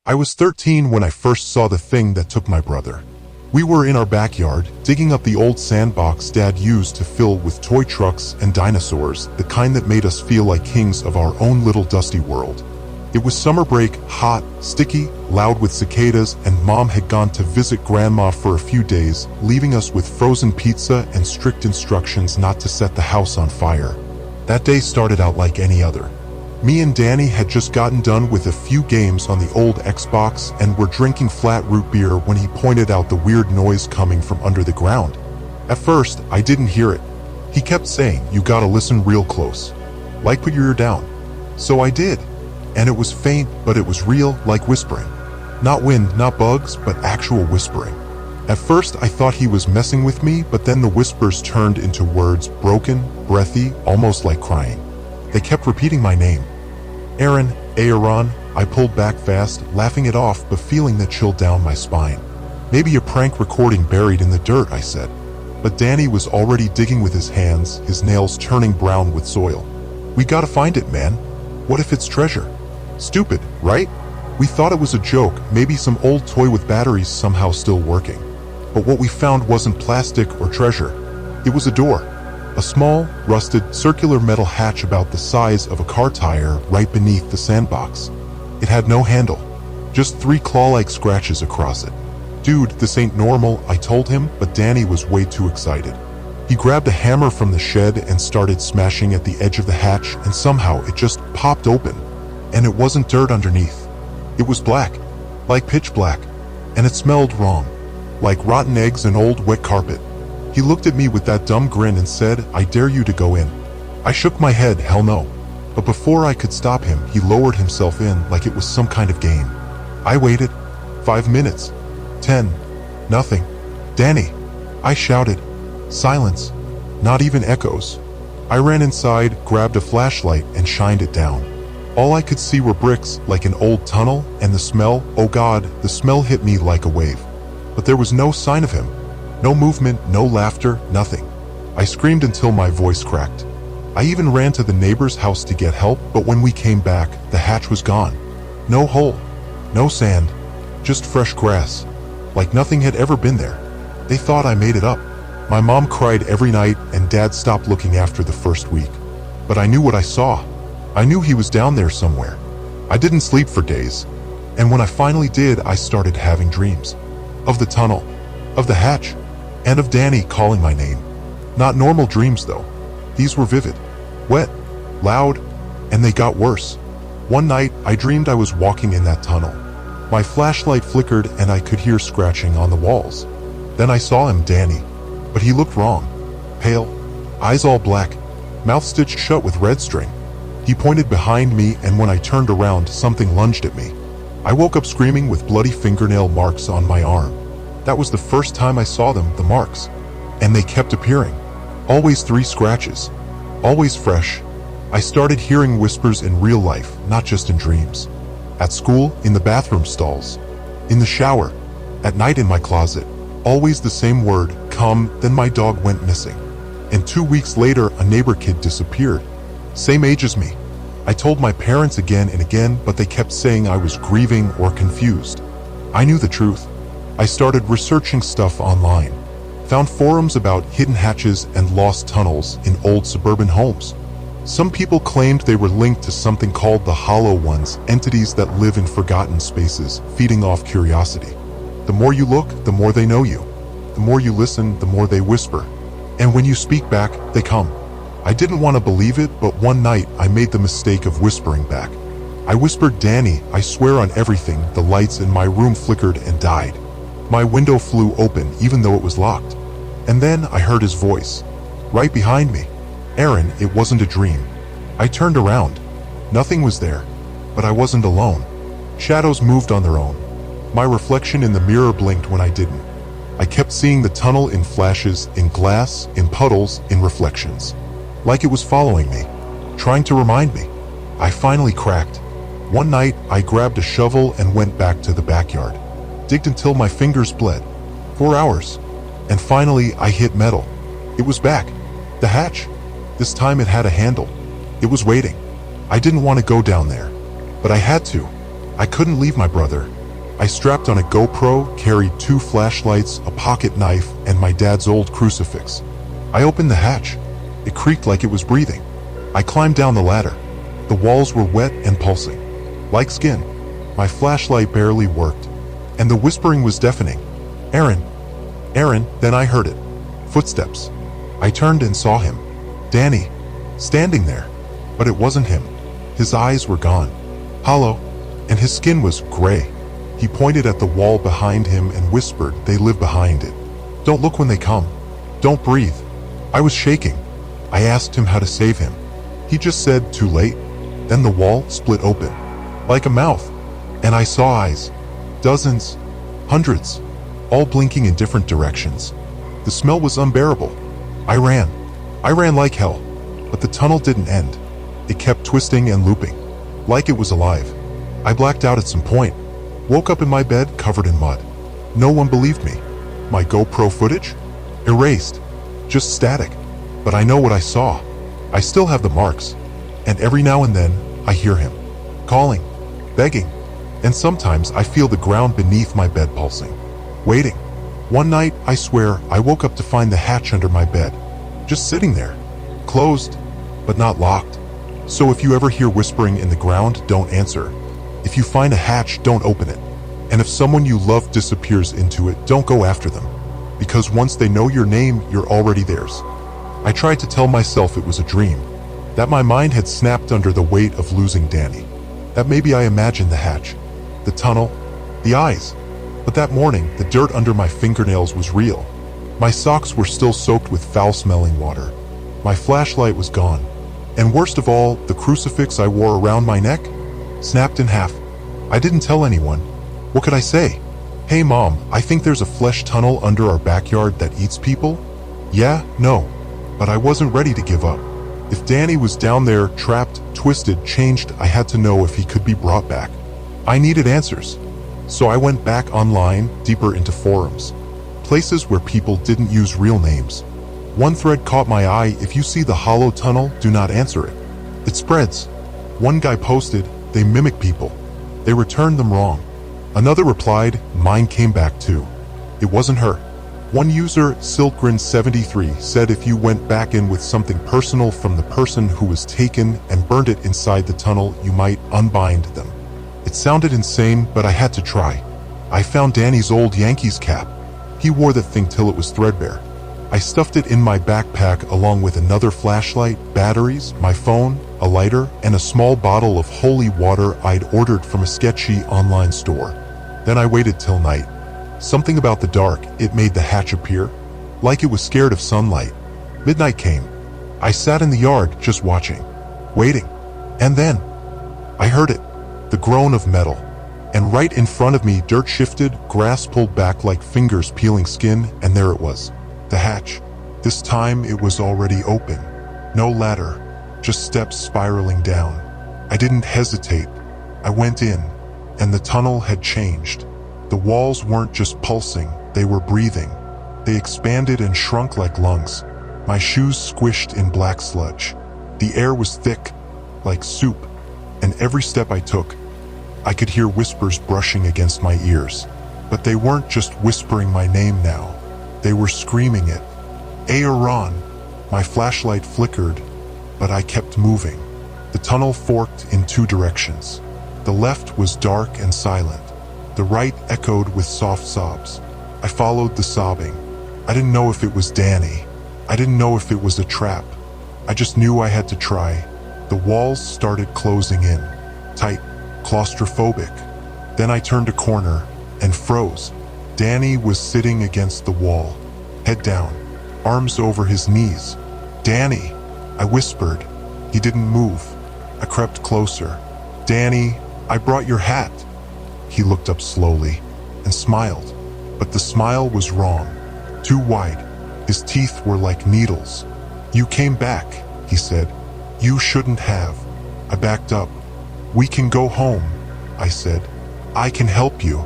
I was 13 when I first saw the thing that took my brother. We were in our backyard, digging up the old sandbox Dad used to fill with toy trucks and dinosaurs, the kind that made us feel like kings of our own little dusty world. It was summer break, hot, sticky, loud with cicadas, and Mom had gone to visit Grandma for a few days, leaving us with frozen pizza and strict instructions not to set the house on fire. That day started out like any other. Me and Danny had just gotten done with a few games on the old Xbox and were drinking flat root beer when he pointed out the weird noise coming from under the ground. At first, I didn't hear it. He kept saying, "You gotta listen real close. Like put your ear down." So I did. And it was faint, but it was real, like whispering. Not wind, not bugs, but actual whispering. At first, I thought he was messing with me, but then the whispers turned into words, broken, breathy, almost like crying. They kept repeating my name. Aaron, Aaron. I pulled back fast, laughing it off, but feeling the chill down my spine. Maybe a prank recording buried in the dirt, I said. But Danny was already digging with his hands, his nails turning brown with soil. "We gotta find it, man. What if it's treasure?" Stupid, right? We thought it was a joke, maybe some old toy with batteries somehow still working. But what we found wasn't plastic or treasure. It was a door. A small, rusted, circular metal hatch about the size of a car tire right beneath the sandbox. It had no handle, just 3 claw-like scratches across it. "Dude, this ain't normal," I told him, but Danny was way too excited. He grabbed a hammer from the shed and started smashing at the edge of the hatch, and somehow it just popped open. And it wasn't dirt underneath. It was black, like pitch black, and it smelled wrong, like rotten eggs and old wet carpet. He looked at me with that dumb grin and said, "I dare you to go in." I shook my head, hell no. But before I could stop him, he lowered himself in like it was some kind of game. I waited. 5 minutes. 10. Nothing. "Danny!" I shouted. Silence. Not even echoes. I ran inside, grabbed a flashlight, and shined it down. All I could see were bricks, like an old tunnel, and the smell, oh God, the smell hit me like a wave. But there was no sign of him. No movement, no laughter, nothing. I screamed until my voice cracked. I even ran to the neighbor's house to get help, but when we came back, the hatch was gone. No hole, no sand, just fresh grass, like nothing had ever been there. They thought I made it up. My mom cried every night, and Dad stopped looking after the first week. But I knew what I saw. I knew he was down there somewhere. I didn't sleep for days, and when I finally did, I started having dreams. Of the tunnel, of the hatch, and of Danny calling my name. Not normal dreams though. These were vivid, wet, loud, and they got worse. One night, I dreamed I was walking in that tunnel. My flashlight flickered and I could hear scratching on the walls. Then I saw him, Danny, but he looked wrong. Pale, eyes all black, mouth stitched shut with red string. He pointed behind me, and when I turned around, something lunged at me. I woke up screaming with bloody fingernail marks on my arm. That was the first time I saw them, the marks. And they kept appearing. Always 3 scratches. Always fresh. I started hearing whispers in real life, not just in dreams. At school, in the bathroom stalls. In the shower. At night in my closet. Always the same word, come, then my dog went missing. And 2 weeks later, a neighbor kid disappeared. Same age as me. I told my parents again and again, but they kept saying I was grieving or confused. I knew the truth. I started researching stuff online. Found forums about hidden hatches and lost tunnels in old suburban homes. Some people claimed they were linked to something called the Hollow Ones, entities that live in forgotten spaces, feeding off curiosity. The more you look, the more they know you. The more you listen, the more they whisper. And when you speak back, they come. I didn't want to believe it, but one night I made the mistake of whispering back. I whispered, "Danny, I swear on everything." The lights in my room flickered and died. My window flew open even though it was locked. And then I heard his voice. Right behind me. "Aaron, it wasn't a dream." I turned around. Nothing was there. But I wasn't alone. Shadows moved on their own. My reflection in the mirror blinked when I didn't. I kept seeing the tunnel in flashes, in glass, in puddles, in reflections. Like it was following me, trying to remind me. I finally cracked. One night, I grabbed a shovel and went back to the backyard. Digged until my fingers bled. 4 hours. And finally, I hit metal. It was back. The hatch. This time it had a handle. It was waiting. I didn't want to go down there, but I had to. I couldn't leave my brother. I strapped on a GoPro, carried 2 flashlights, a pocket knife, and my dad's old crucifix. I opened the hatch. It creaked like it was breathing. I climbed down the ladder. The walls were wet and pulsing, like skin. My flashlight barely worked, and the whispering was deafening. Aaron, Aaron, then I heard it. Footsteps. I turned and saw him. Danny, standing there. But it wasn't him. His eyes were gone, hollow, and his skin was gray. He pointed at the wall behind him and whispered, "They live behind it. Don't look when they come. Don't breathe." I was shaking. I asked him how to save him. He just said, "Too late." Then the wall split open, like a mouth, and I saw eyes. Dozens, hundreds, all blinking in different directions. The smell was unbearable. I ran. I ran like hell, but the tunnel didn't end. It kept twisting and looping, like it was alive. I blacked out at some point, woke up in my bed covered in mud. No one believed me. My GoPro footage? Erased. Just static. But I know what I saw. I still have the marks. And every now and then, I hear him. Calling. Begging. And sometimes I feel the ground beneath my bed pulsing. Waiting. One night, I swear, I woke up to find the hatch under my bed. Just sitting there. Closed, but not locked. So if you ever hear whispering in the ground, don't answer. If you find a hatch, don't open it. And if someone you love disappears into it, don't go after them. Because once they know your name, you're already theirs. I tried to tell myself it was a dream, that my mind had snapped under the weight of losing Danny, that maybe I imagined the hatch, the tunnel, the eyes. But that morning, the dirt under my fingernails was real. My socks were still soaked with foul-smelling water. My flashlight was gone. And worst of all, the crucifix I wore around my neck snapped in half. I didn't tell anyone. What could I say? "Hey Mom, I think there's a flesh tunnel under our backyard that eats people?" Yeah, no. But I wasn't ready to give up. If Danny was down there, trapped, twisted, changed, I had to know if he could be brought back. I needed answers. So I went back online, deeper into forums. Places where people didn't use real names. One thread caught my eye: "If you see the hollow tunnel, do not answer it. It spreads." One guy posted, "They mimic people. They return them wrong." Another replied, "Mine came back too." It wasn't her. One user, Silkgrin73, said if you went back in with something personal from the person who was taken and burned it inside the tunnel, you might unbind them. It sounded insane, but I had to try. I found Danny's old Yankees cap. He wore that thing till it was threadbare. I stuffed it in my backpack along with another flashlight, batteries, my phone, a lighter, and a small bottle of holy water I'd ordered from a sketchy online store. Then I waited till night. Something about the dark, it made the hatch appear, like it was scared of sunlight. Midnight came. I sat in the yard just watching, waiting. And then, I heard it, the groan of metal. And right in front of me, dirt shifted, grass pulled back like fingers peeling skin, and there it was. The hatch. This time it was already open. No ladder, just steps spiraling down. I didn't hesitate. I went in, and the tunnel had changed. The walls weren't just pulsing, they were breathing. They expanded and shrunk like lungs. My shoes squished in black sludge. The air was thick, like soup, and every step I took, I could hear whispers brushing against my ears. But they weren't just whispering my name now. They were screaming it. Aaron. My flashlight flickered, but I kept moving. The tunnel forked in 2 directions. The left was dark and silent. The right echoed with soft sobs. I followed the sobbing. I didn't know if it was Danny. I didn't know if it was a trap. I just knew I had to try. The walls started closing in, tight, claustrophobic. Then I turned a corner and froze. Danny was sitting against the wall, head down, arms over his knees. "Danny," I whispered. He didn't move. I crept closer. "Danny, I brought your hat." He looked up slowly and smiled, but the smile was wrong, too wide. His teeth were like needles. "You came back," he said. "You shouldn't have." I backed up. "We can go home," I said. "I can help you.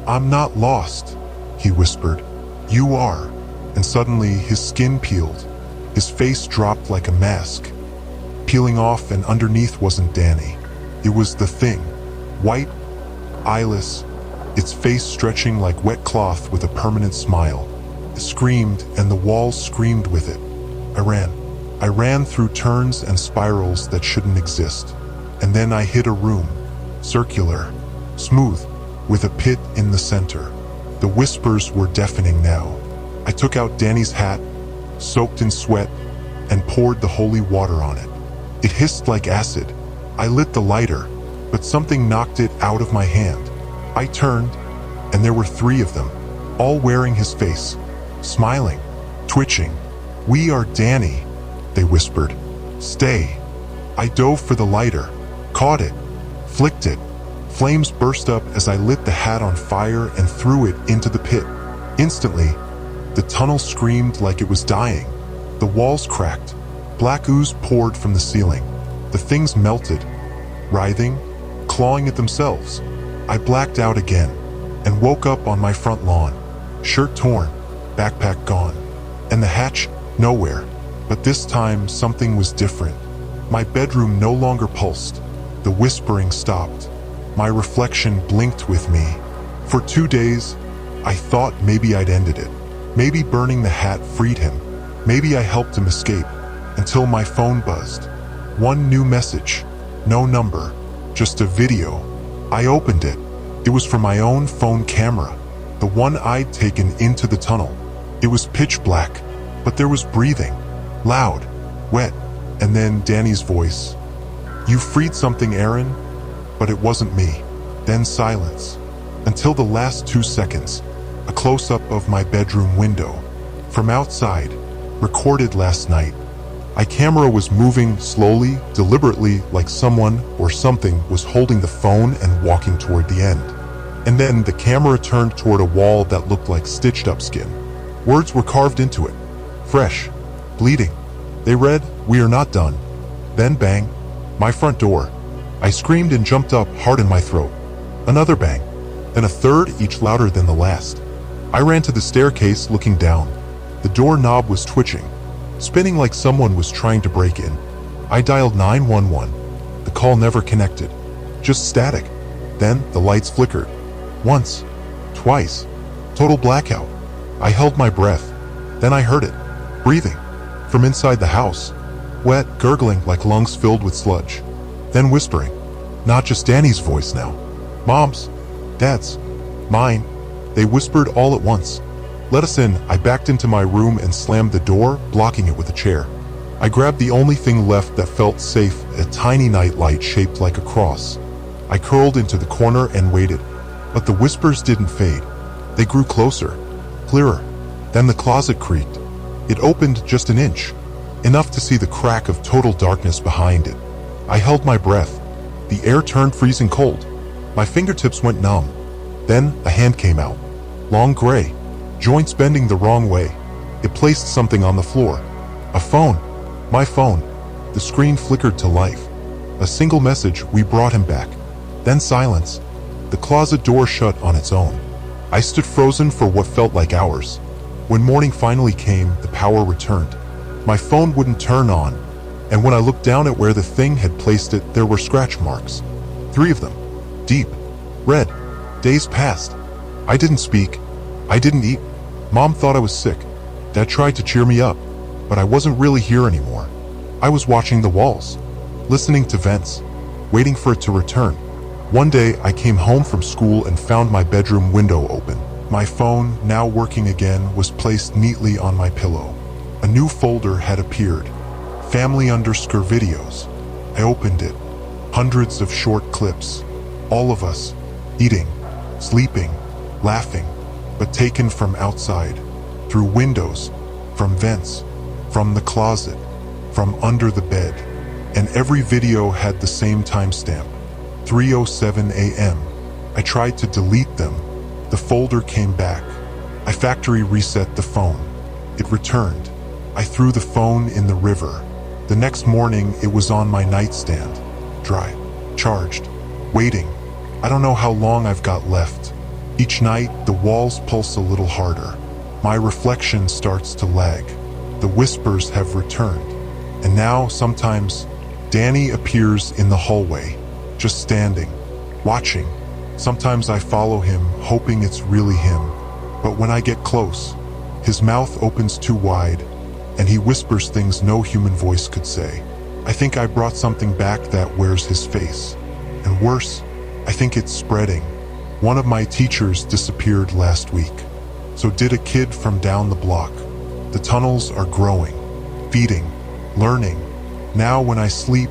I'm not lost," he whispered. "You are." And suddenly his skin peeled. His face dropped like a mask. Peeling off, and underneath wasn't Danny. It was the thing. White, eyeless, its face stretching like wet cloth with a permanent smile. It screamed, and the walls screamed with it. I ran. I ran through turns and spirals that shouldn't exist. And then I hit a room, circular, smooth, with a pit in the center. The whispers were deafening now. I took out Danny's hat, soaked in sweat, and poured the holy water on it. It hissed like acid. I lit the lighter, but something knocked it out of my hand. I turned, and there were 3 of them, all wearing his face, smiling, twitching. "We are Danny," they whispered. "Stay." I dove for the lighter, caught it, flicked it. Flames burst up as I lit the hat on fire and threw it into the pit. Instantly, the tunnel screamed like it was dying. The walls cracked. Black ooze poured from the ceiling. The things melted, writhing, clawing at themselves. I blacked out again and woke up on my front lawn. Shirt torn, backpack gone, and the hatch nowhere. But this time something was different. My bedroom no longer pulsed. The whispering stopped. My reflection blinked with me. For 2 days, I thought maybe I'd ended it. Maybe burning the hat freed him. Maybe I helped him escape, until my phone buzzed. One new message. No number, just a video. I opened it. It was from my own phone camera, the one I'd taken into the tunnel. It was pitch black, but there was breathing, loud, wet, and then Danny's voice. "You freed something, Aaron?" But it wasn't me. Then silence. Until the last 2 seconds, a close-up of my bedroom window. From outside, recorded last night. My camera was moving slowly, deliberately, like someone or something was holding the phone and walking toward the end. And then the camera turned toward a wall that looked like stitched-up skin. Words were carved into it. Fresh. Bleeding. They read, "We are not done." Then bang. My front door. I screamed and jumped up, heart in my throat. Another bang. Then a third, each louder than the last. I ran to the staircase, looking down. The door knob was twitching, spinning like someone was trying to break in. I dialed 911. The call never connected. Just static. Then the lights flickered. Once. Twice. Total blackout. I held my breath. Then I heard it. Breathing. From inside the house. Wet, gurgling like lungs filled with sludge. Then whispering. Not just Danny's voice now. Mom's. Dad's. Mine. They whispered all at once. "Let us in." I backed into my room and slammed the door, blocking it with a chair. I grabbed the only thing left that felt safe, a tiny night light shaped like a cross. I curled into the corner and waited. But the whispers didn't fade. They grew closer, clearer. Then the closet creaked. It opened just an inch, enough to see the crack of total darkness behind it. I held my breath. The air turned freezing cold. My fingertips went numb. Then a hand came out. Long gray, joints bending the wrong way. It placed something on the floor. A phone. My phone. The screen flickered to life. A single message: "We brought him back." Then silence. The closet door shut on its own. I stood frozen for what felt like hours. When morning finally came, the power returned. My phone wouldn't turn on, and when I looked down at where the thing had placed it, there were scratch marks. 3 of them. Deep. Red. Days passed. I didn't speak. I didn't eat. Mom thought I was sick. Dad tried to cheer me up, but I wasn't really here anymore. I was watching the walls, listening to vents, waiting for it to return. One day, I came home from school and found my bedroom window open. My phone, now working again, was placed neatly on my pillow. A new folder had appeared. Family_videos. I opened it. Hundreds of short clips. All of us. Eating. Sleeping. Laughing. But taken from outside. Through windows. From vents. From the closet. From under the bed. And every video had the same timestamp. 3:07 a.m. I tried to delete them. The folder came back. I factory reset the phone. It returned. I threw the phone in the river. The next morning, it was on my nightstand. Dry. Charged. Waiting. I don't know how long I've got left. Each night, the walls pulse a little harder. My reflection starts to lag. The whispers have returned. And now, sometimes, Danny appears in the hallway, just standing, watching, Sometimes I follow him, hoping it's really him. But when I get close, his mouth opens too wide, and he whispers things no human voice could say. I think I brought something back that wears his face. And worse, I think it's spreading. One of my teachers disappeared last week. So did a kid from down the block. The tunnels are growing, feeding, learning. Now when I sleep,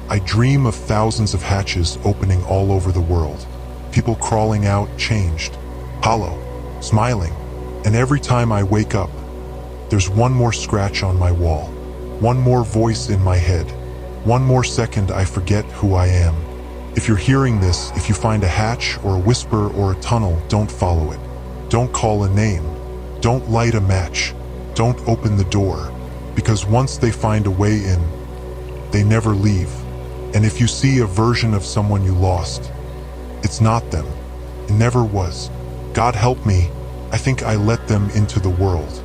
I dream of thousands of hatches opening all over the world. People crawling out, changed, hollow, smiling. And every time I wake up, there's one more scratch on my wall, one more voice in my head, one more second I forget who I am. If you're hearing this, if you find a hatch or a whisper or a tunnel, don't follow it. Don't call a name. Don't light a match. Don't open the door. Because once they find a way in, they never leave. And if you see a version of someone you lost, it's not them. It never was. God help me, I think I let them into the world.